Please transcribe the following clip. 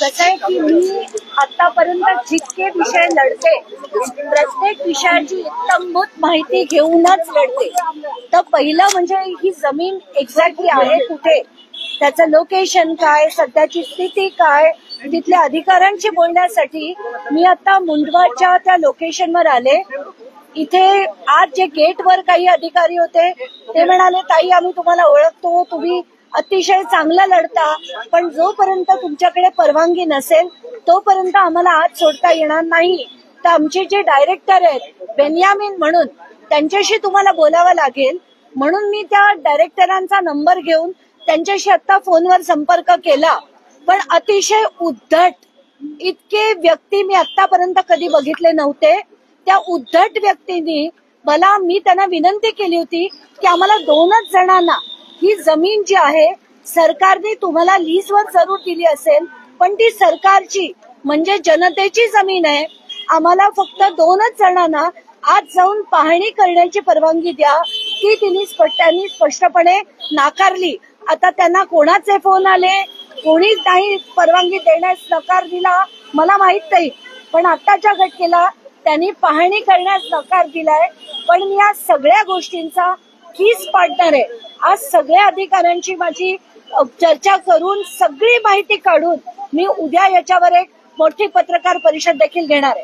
कसं आहे की मी आतापर्यंत जितके विषय लढते प्रत्येक विषयाची इत्थंभूत माहिती घेऊनच लढते. तर पहिलं म्हणजे ही जमीन एक्झॅक्टली आहे कुठे, त्याचं लोकेशन काय, सध्याची स्थिती काय, तिथल्या अधिकाऱ्यांशी बोलण्यासाठी मी आता मुंडवाच्या त्या लोकेशनवर आले. इथे आज जे गेटवर काही अधिकारी होते ते म्हणाले, ताई आम्ही तुम्हाला ओळखतो, तुम्ही अतिशय चांगलं लढता, पण जोपर्यंत तुमच्याकडे परवानगी नसेल तोपर्यंत आम्हाला आत सोडता येणार नाही. तर आमचे जे डायरेक्टर आहेत बेन्यामीन म्हणून, त्यांच्याशी तुम्हाला बोलावं लागेल. म्हणून मी त्या डायरेक्टरांचा नंबर घेऊन त्यांच्याशी आता फोनवर संपर्क केला. पण अतिशय उद्धट इतके व्यक्ती मी आतापर्यंत कधी बघितले नव्हते. त्या उद्धट व्यक्तींनी मी त्यांना विनंती केली होती की आम्हाला 2च जणांना ही जमीन जी आहे सरकारने तुम्हाला लीजवर जरूर दिली असेल, पण ती सरकारची म्हणजे जनतेची जमीन आहे. आम्हाला फक्त 2च जणांना आज जाऊन पाहणी करण्याची परवानगी द्या. ती त्यांनी स्पष्टपणे नाकारली. आता त्यांना कोणाचे फोन आले, कोणीच नाही परवानगी देण्यास नकार दिला मला माहित नाही, पण आताच्या घटनेला त्यांनी पाहणी करण्यास नकार दिलाय. पण मी या सगळ्या गोष्टींचा कीच पार्टनर आहे. आज सगळ्या अधिकाऱ्यांची माझी चर्चा करून सगळी माहिती काढून मी उद्या याच्यावर एक मोठी पत्रकार परिषद देखील घेणार आहे.